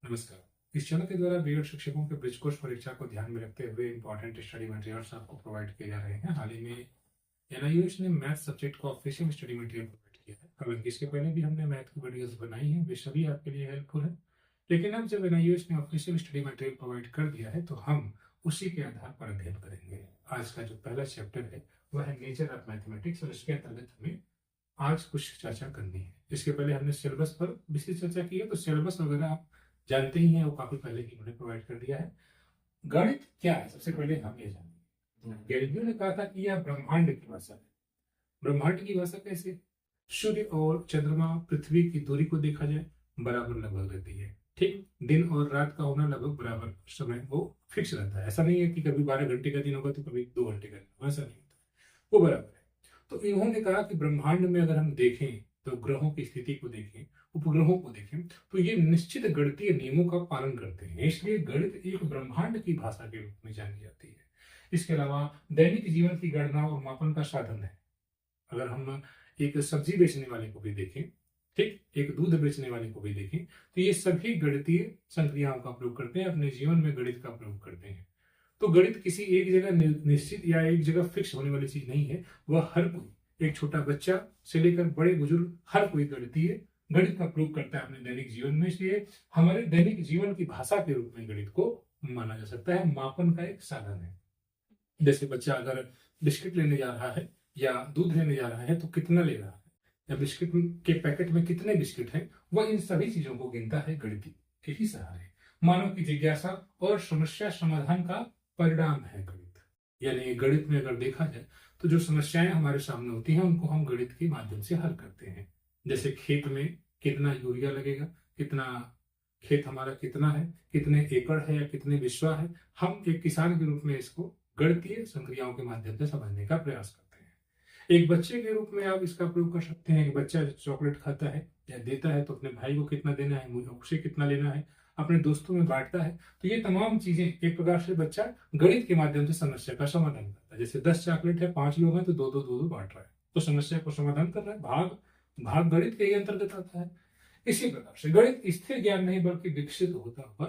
नमस्कार। इस चैनल के द्वारा बीएड शिक्षकों के ब्रिज कोर्स परीक्षा को ध्यान में रखते हुए इंपॉर्टेंट स्टडी मटेरियल्स आपको प्रोवाइड किए जा रहे हैं। हाल ही में एनआईओएस ने मैथ सब्जेक्ट को ऑफिशियल स्टडी मटेरियल प्रोवाइड किया है। हालांकि इसके पहले भी हमने मैथ की वीडियोस बनाई हैं, वे सभी आपके लिए हेल्पफुल है। लेकिन अब जब एनआईओएस ने ऑफिशियल स्टडी मटेरियल प्रोवाइड कर दिया है तो हम उसी के आधार पर अध्ययन करेंगे। आज का जो पहला चैप्टर है वह है नेचर ऑफ मैथमेटिक्स और इसके अंतर्गत हमें आज कुछ चर्चा करनी है। इसके पहले हमने सिलेबस पर विशेष चर्चा की है, तो सिलेबस वगैरह आप जानते ही हैं, वो काफी पहले ही उन्होंने प्रोवाइड कर दिया है। गणित क्या है, सबसे पहले हम ये जानेंगे। गैलीलियो ने कहा था कि यह ब्रह्मांड की भाषा है। ब्रह्मांड की भाषा कैसे? सूर्य और चंद्रमा पृथ्वी की दूरी को देखा जाए बराबर लगभग रहती है। ठीक, दिन और रात का होना लगभग बराबर समय वो फिक्स रहता है। ऐसा नहीं है कि कभी 12 घंटे का दिन होगा तो कभी 2 घंटे का दिन होगा, ऐसा नहीं होता, वो बराबर है। तो इन्होंने कहा कि ब्रह्मांड में अगर हम देखें तो ग्रहों की स्थिति को देखें, उपग्रहों को देखें, तो ये निश्चित गणितीय नियमों का पालन करते हैं। इसलिए गणित एक ब्रह्मांड की भाषा के रूप में जानी जाती है। इसके अलावा दैनिक जीवन की गणना और मापन का साधन है। अगर हम एक सब्जी बेचने वाले को भी देखें, ठीक, एक दूध बेचने वाले को भी देखें, तो ये सभी गणितीय संक्रियाओं का प्रयोग करते हैं, अपने जीवन में गणित का प्रयोग करते हैं। तो गणित किसी एक जगह निश्चित या एक जगह फिक्स होने वाली चीज नहीं है। वह हर कोई, एक छोटा बच्चा से लेकर बड़े बुजुर्ग, हर कोई गणित का प्रयोग करता है अपने दैनिक जीवन में। इसलिए हमारे दैनिक जीवन की भाषा के रूप में गणित को माना जा सकता है, मापन का एक साधन है। जैसे बच्चा अगर बिस्किट लेने जा रहा है या दूध लेने जा रहा है तो कितना ले रहा है, या बिस्किट के पैकेट में कितने बिस्किट हैं, वह इन सभी चीजों को गिनता है गणित के ही सहारे। मानव की जिज्ञासा और समस्या समाधान का परिणाम है गणित। यानी गणित में अगर देखा जाए तो जो समस्याएं हमारे सामने होती हैं उनको हम गणित के माध्यम से हल करते हैं। जैसे खेत में कितना यूरिया लगेगा, कितना खेत हमारा कितना है, कितने एकड़ है या कितने बिस्वा है, हम एक किसान के रूप में इसको गणितीय संक्रियाओं के माध्यम से समझने का प्रयास करते हैं। एक बच्चे के रूप में आप इसका प्रयोग कर सकते हैं कि बच्चा चॉकलेट खाता है या देता है तो अपने भाई को कितना देना है, मुझे उसे कितना लेना है, अपने दोस्तों में बांटता है। तो ये तमाम चीजें एक प्रकार से बच्चा गणित के माध्यम से समस्या का समाधान करता है। जैसे 10 चॉकलेट है, 5 लोग हैं तो दो दो बांट रहा है, तो समस्या को समाधान कर रहा है। भाग भाग गणित के ही अंतर्गत आता है। इसी प्रकार से गणित स्थिर ज्ञान नहीं बल्कि विकसित होता हुआ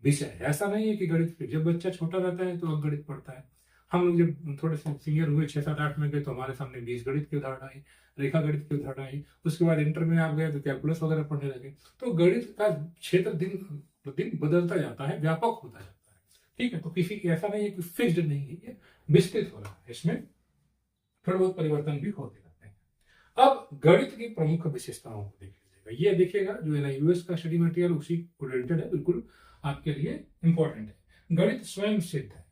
विषय है। ऐसा नहीं है कि गणित, जब बच्चा छोटा रहता है तो अब गणित पढ़ता है। हम लोग जब थोड़े से सीनियर हुए, 6, 7, 8 में गए, तो हमारे सामने बीज गणित की उदाहरण आई, रेखा गणित की उदाहरण आई। उसके बाद इंटर में आप गए तो कैलकुलस वगैरह पढ़ने लगे। तो गणित का क्षेत्र दिन प्रतिदिन बदलता जाता है, व्यापक होता जाता है। ठीक है, तो किसी ऐसा नहीं है कि फिक्स्ड नहीं है, ये विस्तृत हो रहा है, इसमें थोड़ा बहुत परिवर्तन भी होते रहते हैं। अब गणित की प्रमुख विशेषताओं को देख लीजिएगा। ये देखिएगा जो एनआईओएस का स्टडी मटेरियल उसी रिलेटेड है, बिल्कुल आपके लिए इंपॉर्टेंट है। गणित स्वयं सिद्ध है।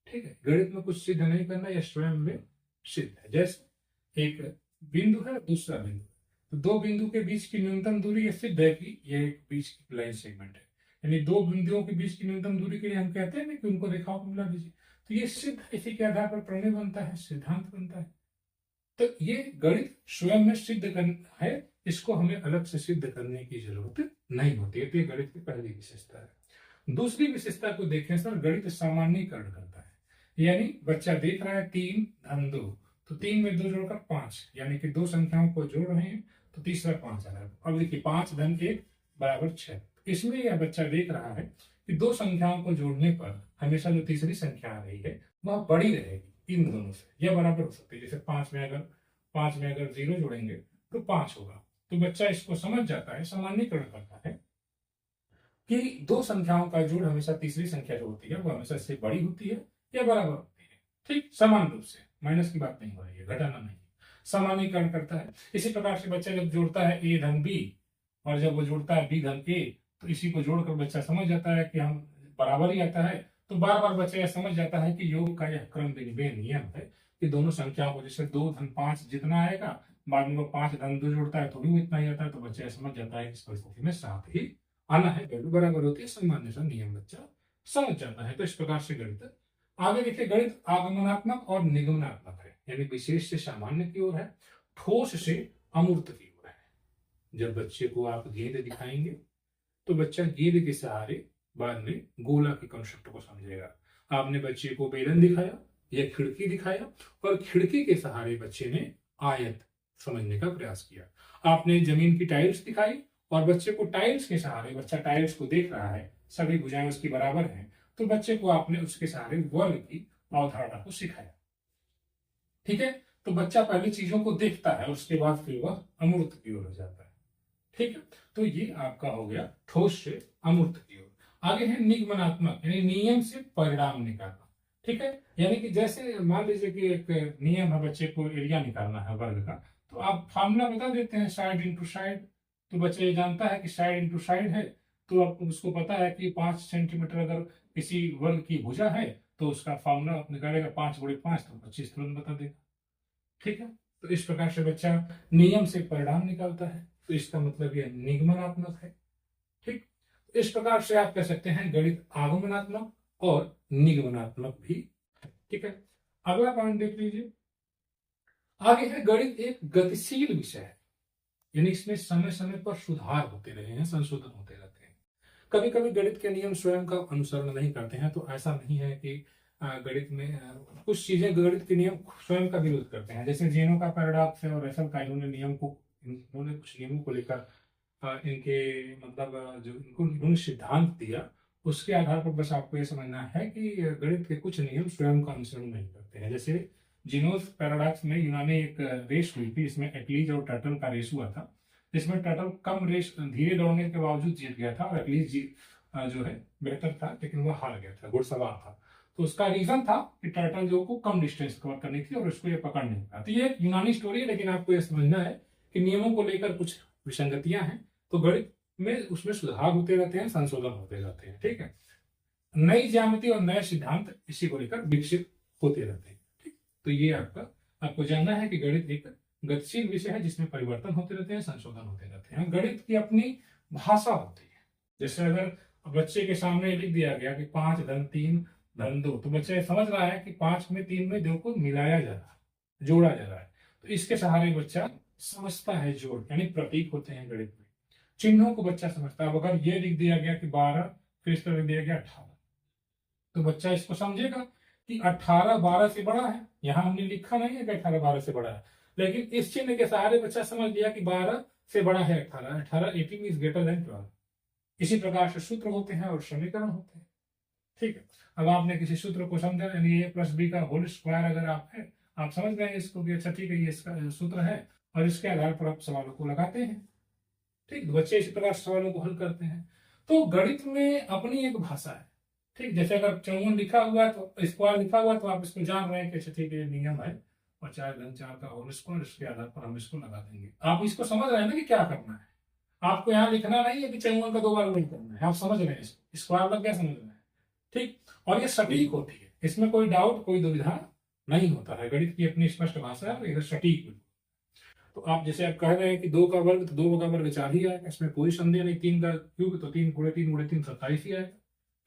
ठीक है, गणित में कुछ सिद्ध नहीं करना, यह स्वयं में सिद्ध है। जैसे एक बिंदु है, दूसरा बिंदु है, तो दो बिंदु के बीच की न्यूनतम दूरी, यह सिद्ध है कि यह एक बीच की लाइन सेगमेंट है। यानी दो बिंदुओं के बीच की न्यूनतम दूरी के लिए हम कहते हैं ना कि उनको रेखाओं को मिला दीजिए, तो ये सिद्ध, इसी के आधार पर प्रमेय बनता है, सिद्धांत बनता है। तो ये गणित स्वयं में सिद्ध करना है, इसको हमें अलग से सिद्ध करने की जरूरत नहीं होती है। तो ये गणित की पहली विशेषता है। दूसरी विशेषता को देखें सर, गणित सामान्यीकरण करता है। यानी बच्चा देख रहा है 3 धन 2, तो 3 में 2 जोड़कर 5, यानी कि दो संख्याओं को जोड़ रहे हैं तो तीसरा 5 आ रहा है। अब देखिए 5 धन 1 बराबर 6। इसमें यह बच्चा देख रहा है कि दो संख्याओं को जोड़ने पर हमेशा जो तीसरी संख्या आ रही है वह बड़ी रहेगी इन दोनों से, यह बराबर हो सकती है। जैसे 5 में अगर 0 जोड़ेंगे तो 5 होगा। तो बच्चा इसको समझ जाता है, सामान्यीकरण करता है कि दो संख्याओं का जोड़ हमेशा तीसरी संख्या जो होती है वो हमेशा इससे बड़ी होती है या बराबर होती है। ठीक, समान रूप से, माइनस की बात नहीं हो रही है, घटाना नहीं, सामान्यीकरण करता है। इसी प्रकार से बच्चा जब जोड़ता है a धन b और जब वो जोड़ता है b धन a, तो इसी को जोड़कर बच्चा समझ जाता है कि हम बराबर ही आता है। तो बार बार बच्चा यह समझ जाता है कि योग का यह क्रम विनिमय नियम है कि दोनों संख्याओं को, जैसे 2 धन 5 जितना आएगा, बाद में वो 5 धन 2 जोड़ता है तो भी इतना ही आता है। तो बच्चा यह समझ जाता है कि इस परिस्थिति में 7 ही आना है, वैल्यू बराबर होती है, सामान्य सा नियम बच्चा समझ जाता है। तो इस प्रकार से गणित आगे देखिए, गणित आगमनात्मक और निगमनात्मक है। यानी विशेष से सामान्य की ओर है, ठोस से अमूर्त की ओर है। जब बच्चे को आप गेंद दिखाएंगे तो बच्चा गेंद के सहारे बाद में गोला के कंसेप्ट को समझेगा। आपने बच्चे को बेलन दिखाया या खिड़की दिखाया और खिड़की के सहारे बच्चे ने आयत समझने का प्रयास किया। आपने जमीन की टाइल्स दिखाई और बच्चे को टाइल्स के सहारे, बच्चा टाइल्स को देख रहा है, सभी भुजाएं उसकी बराबर हैं, तो बच्चे को आपने उसके सहारे वर्ग की अवधारणा को सिखाया। ठीक है, तो बच्चा पहले चीजों को देखता है और उसके बाद फिर वह अमूर्त की ओर हो जाता है। ठीक है, तो ये आपका हो गया ठोस से अमूर्त की ओर। आगे है निगमनात्मक, यानी नियम से परिणाम निकालना। ठीक है, यानी कि जैसे मान लीजिए कि एक नियम है, बच्चे को एरिया निकालना है वर्ग का, तो आप फार्मूला बता देते हैं साइड इंटू साइड, तो बच्चा ये जानता है कि साइड इंटू साइड है, तो अब उसको पता है कि 5 सेंटीमीटर अगर किसी वर्ग की भुजा है तो उसका फार्मूला निकालेगा 5 × 5 तो 25 तुरंत बता देगा। ठीक है, तो इस प्रकार से बच्चा नियम से परिणाम निकालता है, तो इसका मतलब यह निगमनात्मक है। ठीक, इस प्रकार से आप कह सकते हैं गणित आगमनात्मक और निगमनात्मक भी है। ठीक है, अगला पॉइंट देख लीजिए। आगे है गणित एक गतिशील विषय है, यानी इसमें समय समय पर सुधार होते रहे हैं, संशोधन होते रहते हैं। कभी कभी गणित के नियम स्वयं का अनुसरण नहीं करते हैं, तो ऐसा नहीं है कि गणित में कुछ चीजें गणित के नियम स्वयं का विरोध करते हैं, जैसे जेनो का पैराडॉक्स है और रसल का, इन्होंने कुछ नियमों को लेकर इनके मतलब जो इन्होंने सिद्धांत दिया, उसके आधार पर बस आपको ये समझना है कि गणित के कुछ नियम स्वयं का अनुसरण नहीं करते हैं। जैसे जीनोस पैराडॉक्स में यूनानी एक रेस हुई थी, इसमें एक्लीज और टर्टल का रेस हुआ था, जिसमें टर्टल कम रेस धीरे दौड़ने के बावजूद जीत गया था और एक्लीज जो है बेहतर था, लेकिन वह हार गया था, घुड़सवार था। तो उसका रीजन था कि टर्टल जो को कम डिस्टेंस कवर करनी थी और उसको ये पकड़ नहीं पाया। तो ये यूनानी स्टोरी है, लेकिन आपको ये समझना है कि नियमों को लेकर कुछ विसंगतियां हैं, तो गणित में उसमें सुधार होते रहते हैं, संशोधन होते रहते हैं। ठीक है, नई ज्यामिति और नए सिद्धांत इसी को लेकर विकसित होते रहते हैं। ठीक, तो ये आपको जानना है कि गणित एक गतिशील विषय है जिसमें परिवर्तन होते रहते हैं, संशोधन होते रहते हैं। गणित की अपनी भाषा होती है। जैसे अगर बच्चे के सामने लिख दिया गया कि 5 × 3 × 2, तो बच्चा समझ रहा है कि 5 में 3 में 2 को मिलाया जा रहा है, जोड़ा जा रहा है, तो इसके सहारे बच्चा समझता है जोड़, यानी प्रतीक होते हैं गणित में। चिन्हों को बच्चा समझता है। अगर ये लिख दिया गया कि 12, फिर इस पर लिख दिया गया 18, तो बच्चा इसको समझेगा कि 18 12 से बड़ा है। यहां हमने लिखा नहीं है कि 18 12 से बड़ा है, लेकिन इस चिन्ह के सहारे बच्चा समझ लिया कि 12 से बड़ा है 18, 18 इज ग्रेटर देन 12। इसी प्रकार से सूत्र होते हैं और समीकरण होते हैं। ठीक है, अब आपने किसी सूत्र को समझा, यानी a + b का होल स्क्वायर अगर आप समझ गए इसको कि अच्छा ठीक है ये इसका सूत्र है, और इसके आधार पर आप सवालों को लगाते हैं। ठीक, बच्चे इसी प्रकार सवालों को हल करते हैं। तो गणित में अपनी एक भाषा है। ठीक, जैसे अगर 54 लिखा हुआ है तो स्क्वायर लिखा हुआ है, तो आप इसको जान रहे हैं कि अच्छा ठीक है नियम है, और 4 × 4 का होल स्क्वायर, इसके आधार पर हम इसको लगा देंगे। आप इसको समझ रहे हैं ना कि क्या करना है। आपको यहाँ लिखना नहीं है कि 54 का 2 बार नहीं करना है, आप समझ रहे हैं, स्क्वायर लग गया, समझ रहे हैं। ठीक, और ये सटीक होती है, इसमें कोई डाउट कोई दुविधा नहीं होता है। गणित की अपनी स्पष्ट भाषा है, इधर सटीक। तो आप जैसे आप कह रहे हैं कि 2 का वर्ग, तो 2 का वर्ग 4 ही आएगा, इसमें कोई संदेह नहीं। 3 का क्यूब, तो 3 × 3 × 3 27 ही आएगा।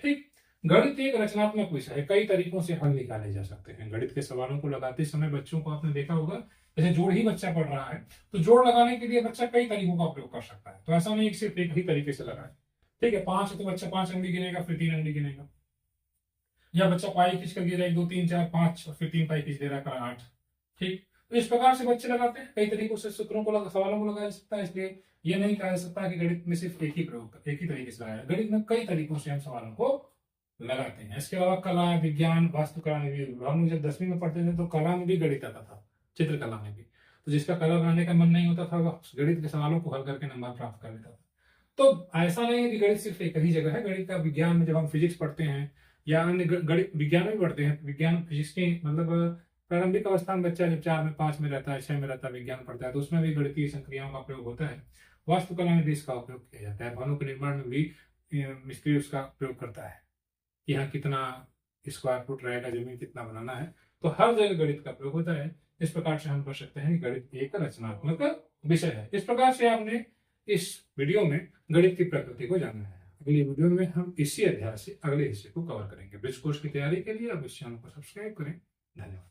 ठीक, गणित एक रचनात्मक विषय है, कई तरीकों से हल निकाले जा सकते हैं। गणित के सवालों को लगाते समय बच्चों को आपने देखा होगा, जैसे जोड़ ही बच्चा पढ़ रहा है, तो जोड़ लगाने के लिए बच्चा कई तरीकों का प्रयोग कर सकता है। तो ऐसा नहीं सिर्फ एक ही तरीके से लगाए। ठीक है, 5 है तो बच्चा 5 अंगली गिनेगा, फिर 3 अंगली गिनेगा, या बच्चा पाई खींच कर गिरा 1 2 3 4 5 और फिर 3 पाई खींच दे रहा है 8। ठीक, तो इस प्रकार से बच्चे लगाते हैं, कई तरीकों से सूत्रों को सवालों को लगाया जा सकता है। इसलिए यह नहीं कहा जा सकता कि गणित में सिर्फ एक ही तरीके से लगाया। गणित में कई तरीकों से हम सवालों को लगाते हैं। इसके अलावा कला, विज्ञान, वास्तुकला में भी, हम जब 10वीं में पढ़ते थे तो कला में भी गणित आता था, चित्रकला में भी। तो जिसका कला बनाने का मन नहीं होता था, वह गणित के सवालों को हल करके नंबर प्राप्त कर लेता था। तो ऐसा नहीं है कि गणित सिर्फ एक ही जगह है। गणित का विज्ञान में जब हम फिजिक्स पढ़ते हैं या अन्य गणित विज्ञान में पढ़ते हैं, विज्ञान फिजिक्स की मतलब प्रारंभिक अवस्था में बच्चा जब 4 में 5 में रहता है, 6 में रहता है, विज्ञान पढ़ता है, तो उसमें भी गणितीय संक्रियाओं का प्रयोग होता है। वास्तुकला में भी इसका उपयोग किया जाता है। भवनों के निर्माण में भी मिस्त्री उसका प्रयोग करता है कि यहाँ कितना स्क्वायर फुट रहेगा, जमीन कितना बनाना है, तो हर जगह गणित का प्रयोग होता है। इस प्रकार से हम कह सकते हैं कि गणित एक रचनात्मक विषय है। इस प्रकार से आपने इस वीडियो में गणित की प्रकृति को जाना है। अगली वीडियो में हम इसी अध्याय से अगले हिस्से को कवर करेंगे। ब्रिज कोर्स की तैयारी के लिए अब इस चैनल को सब्सक्राइब करें। धन्यवाद।